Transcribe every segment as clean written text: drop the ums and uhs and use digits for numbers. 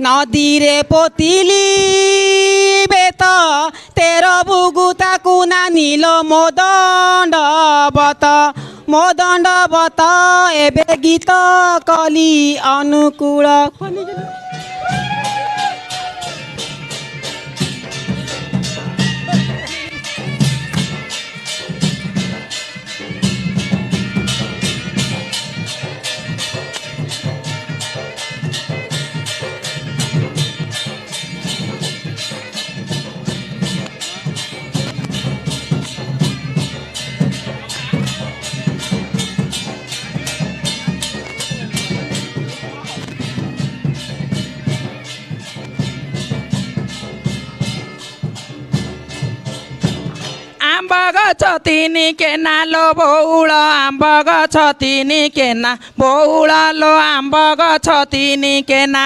ନଦୀରେ ପୋତିଲି ବେତ ତେର ବୁଗୁତାକୁ ନାନିଲ ମୋ ଦଣ୍ଡବତ ଏବେ ଗୀତ କଲି ଅନୁକୂଳ। आंब गछ तिनी केना लो बौल आंब गछ तिनी केना बौल लो आंब गछ तिनी केना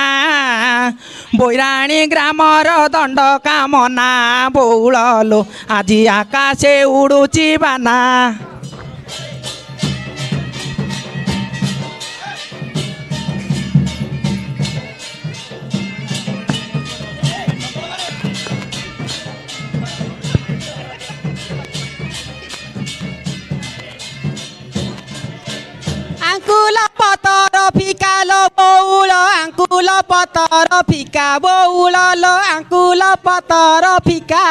बैराणी ग्रामर दंड कामना बौल लो आजी आकाशे उड़ुची बाना। ଆଙ୍କୁଲ ପତର ଫିକା ଲୋ ବଉଳ ଆଙ୍କୁଲ ପତର ଫିକା ବଉଳ ଲୋ ଆଙ୍କୁଲ ପତର ଫିକା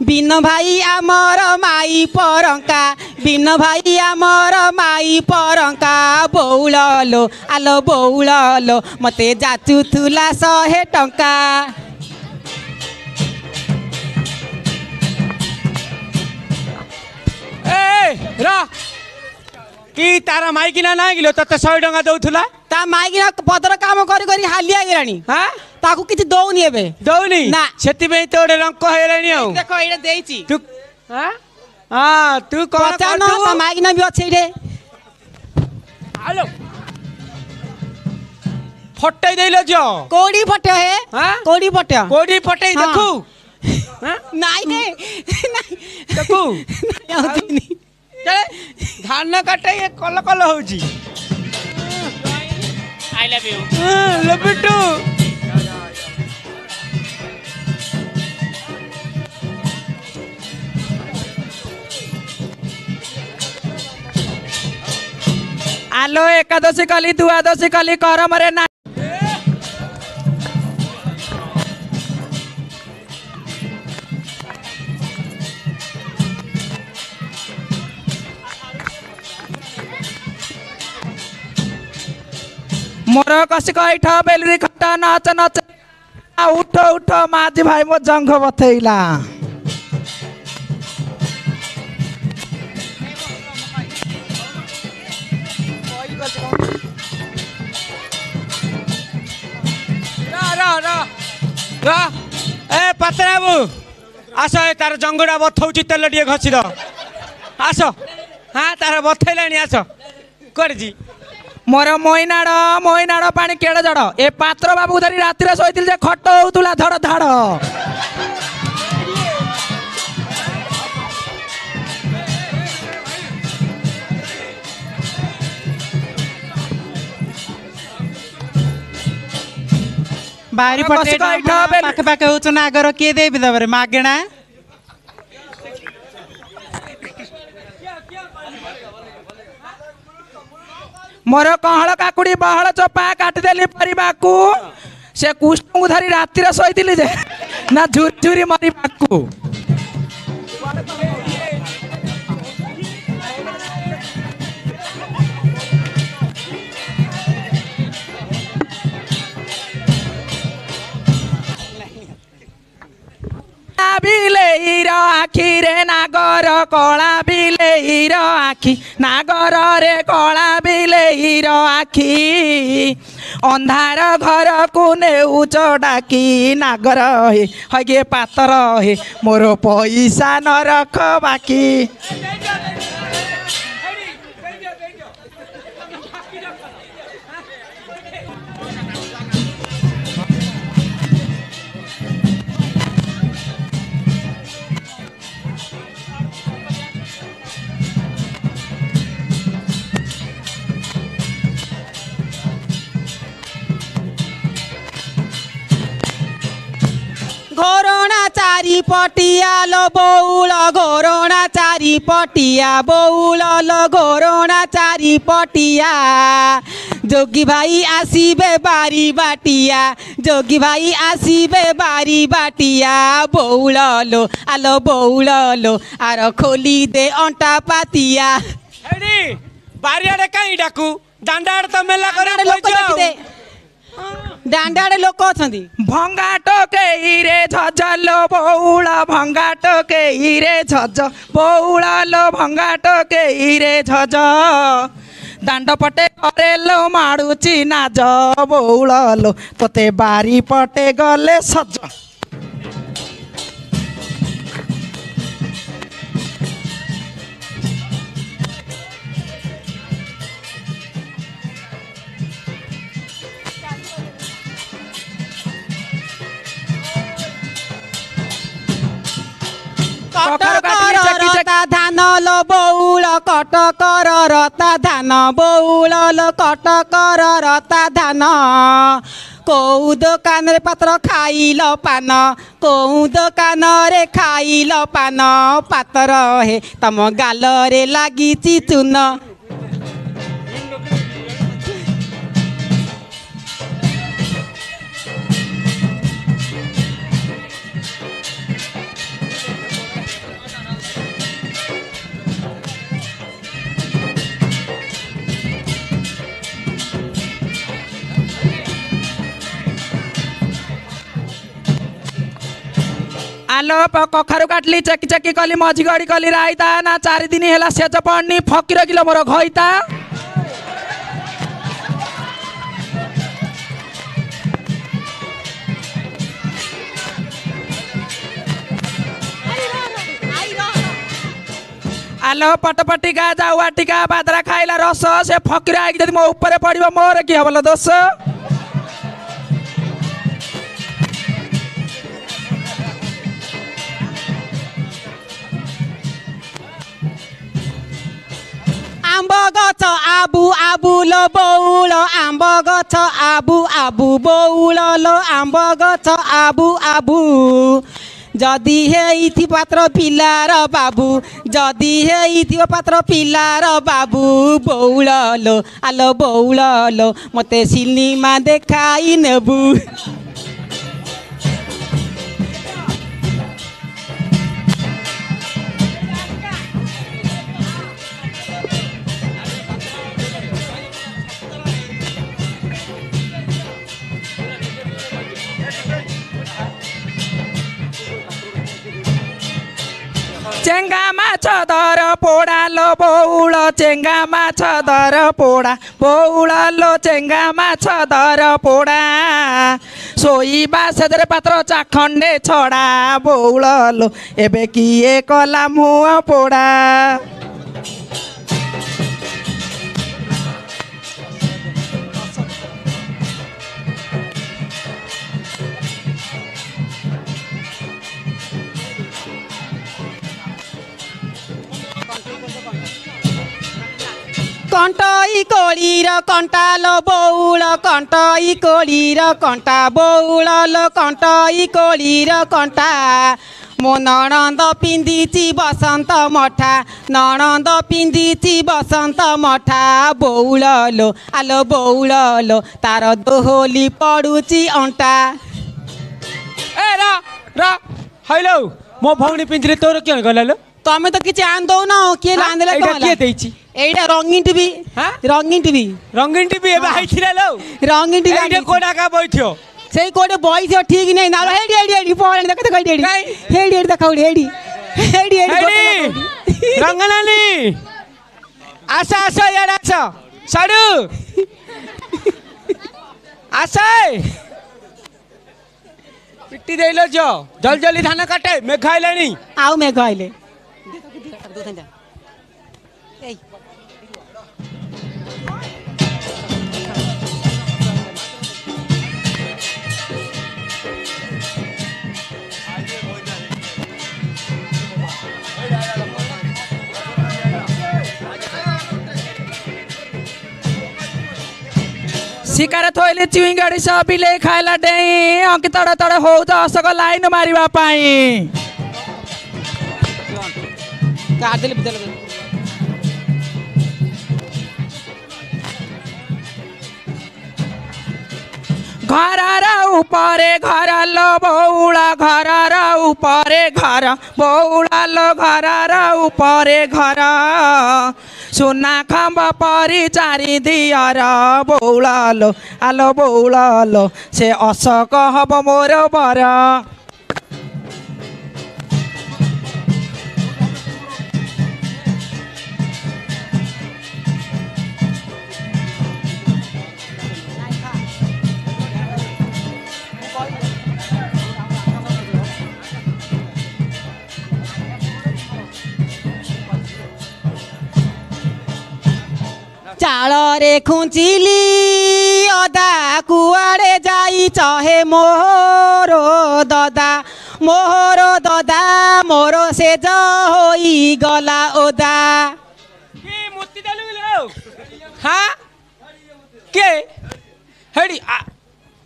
ବିନ ଭାଇ ଆମର ମାଇ ପରଙ୍କା ବିନ ଭାଇ ଆମର ମାଇ ପରଙ୍କା ବଉଳ ଲୋ ଆଲୋ ବଉଳ ଲୋ ମତେ ଯାଚୁଥିଲା 100 ଟଙ୍କା। କି ତାର ମାଇକିନା ନାହିଁ କିଲୋ ତତେ 100 ଟଙ୍କା ଦଉଥିଲା? ତା ମାଇକିନା ପଦର କାମ କରି କରି ହାଲିଆ ଗଲାଣି। ତାକୁ କିଛି ଦଉନି ଏବେ ଦଉନି ନା ସେଥିପାଇଁ ତ ଗୋଟେ ରଙ୍କ ହେଇଲାଣି ଆଉ। ଦେଖ ଏଇଟା ଦେଇଛି ତୁ ତୁ କଣ କରୁଛୁ? ତା ମାଇକିନା ବି ଅଛି ଏଇଠି। ଆଲୋ ଫଟେଇ ଦେଇଲ ଝିଅ। କୋଉଠି ଫଟେଇ ହେ କୋଉଠି ଫଟେଇ କୋଉଠି ଫଟେଇ ଦେଖୁ ନାଇଁ ରେ ଦେଖୁ ନାଇଁ ଧାନ କାଟେ କଲ କଲ ହଉଛି। I love you. ଲବିଟୁ आलो एकादशी कली द्वादशी कली करमरे ना मोर कसी कईठ बेलरी खट नाच नाच उठ उठ माझी भाई मो जंघ बथेला। ए पात्रा बाबू आस तार जंगड़ा बथौची तेल टे घसी द आस। हाँ तार बथेलानी आस कर मोर मोइनाड़ पानी केड़ जड़ ए पात्र बाबू धरी राति शोती खट होता धड़ धाड़ बाहरी पटे पाखे पाखे हो नागर किए दे दबरे मागेणा मोर कहल काकुड़ी बहल चोपा काटिदेली परिवा को से कुष्ण को धरी राति शोती जे ना झुरी झुरी मरवा को बिलेईर आखि रे नागर कला बिलेईर आखि नागर रे कला बिलेईर आखि अंधार घर को नेउच डाकी नागर हे हगे पातर हे मोर पैसा न रख बाकी। चारी पटिया लो बौल घोरणा चारी पटिया बौल लो घोरणा चारी पटिया जोगी भाई आसीबे बारी बाटिया जोगी भाई आसीबे बारी बाटिया बौल लो आलो बौल लो आर खोली दे अंटा पातिया हेडी बारियाडे काई डाकू दांडाड़ तो मेला करे लोक देखिदे दांडाड़े लोक अछंती भंगा टोके रे झज लो बौल भंगा टोके रे झज बौल लो भंगा टोके रे झज दांड पटे करे लो माड़ुची नाज बौल लो तोते बारी पटे गले सज कटकर रता धान लो बौल कटकर रता धान बौल लो कटकर रता धान कोउ दोकान रे पात्र खाइल पान कोउ दोकान रे खाइल पान पातर हे तम गाल रे लागिची चुन आलो कखारु काटली चेकी चेकी कली मझी गड़ी कली राइता ना 4 दिन हेला सेज पड़नी फकीर किलो मोर घइता आलो पटपटिका जाउआटिका बादरा खाइला रस से फकीर आइक जदि मो ऊपर पड़िबो मोर की हबल दोष आंब गछ आबु आबु लो बौल आंब गछ आबु आबु बौल लो आंब गछ आबु आबु जदि हेइथि पात्र पिलार बाबू जदि हेइथि पात्र पिलार बाबू बौल लो आलो बौल लो मते सिनेमा देखाई नेबु चेंगा माछ दर पोड़ा लो बौल चेंगा माछ दर पोड़ा बौल लो चेंगा माछ दर पोड़ा सोईबा सेदरे पात्र चाखंडे छड़ा बौल लो एबे किए कला मुह पोड़ा कंटई कोळीर कंटा लो बौल कंटई कोळीर कंटा बौल लो कंटई कोळीर कंटा मो नणंद पिंधिची बसंत मठा नणंद पिंधिची बसंत मठा बौल लो आलो बौल लो तार दोहोली पड़ुची अंटा ए रा रा हेलो मो भौणी पिंजरे तोर क्यों गला लो तमे तो किछि आन दो ना के लांदेला एटा तो के देइची एटा रंगीन टीवी हां रंगीन टीवी एबे आइथिरा लो रंगीन टीवी एटा कोडा का बैठियो सेई कोडे बॉय ठीक नहीं नालो हेडी हेडी हेडी पॉइंट देख देख हेडी हेडी हेडी देखाउ हेडी हेडी हेडी रंगनाली आशा आशा यार आशा साडू आशा पिट्टी देलो जो जल जल्दी धान काटे मैं खाइलेनी आउ मैं खाइले शिकार थोइले चुई गाड़ी सब बिले खाइला डेई अंकि तड़े तड़े हो जा असक लाइन मारिबा पाई काट देले बिदल घर ऊपरे घर लो बौला घर ऊपरे घर बौला लो घर ऊपरे घर सुना खम्ब परी चारि दियर बौला लो आलो बौला लो से अशोक हब मोर बर चाଳରେ खुଞ୍ଚିଲି ଅଦା କୁଆଡ଼େ ଯାଇଛ ହେ ମୋର ଦଦା ମୋର ସେଜ ହୋଇଗଲା ଓଦା কি মূর্তি দেলু লো হ্যাঁ কে হেডি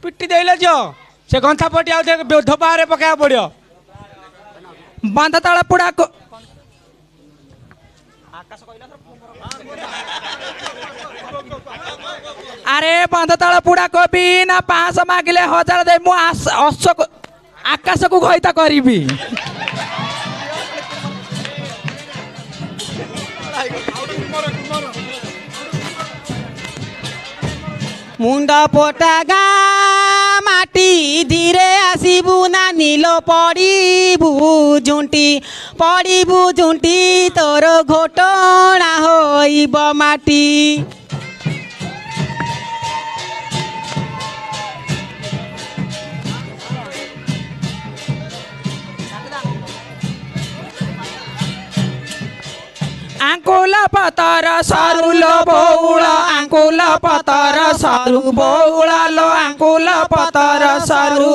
পিটি দেইলে যো সে গন্থা পটি আউ ধোপারে পকায়া পড়িও बांधा ताला पुड़ा को अरे बांधा ताला पुड़ा को भी ना 500 मागिले 1000 दे मु अशोक आकाश को घइता करिबी मुंड पोटा गाँ माटी धीरे आसबू ना नील पड़ू झुंटी तोर घोटणा होइब माटी आंकुल पतर सारू लो बौला आंकुल पतर सारू बौला लो आंकुल पतर सारू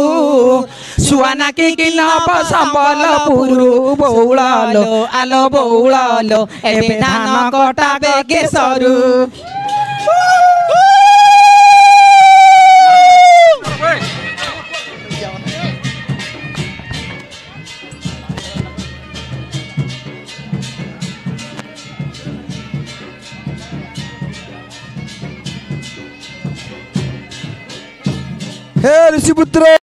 सुआना की किनप संबलपुरु बौला लो आलो बौला लो एबे धान कटा बेगे सरू हे ऋषिपुत्र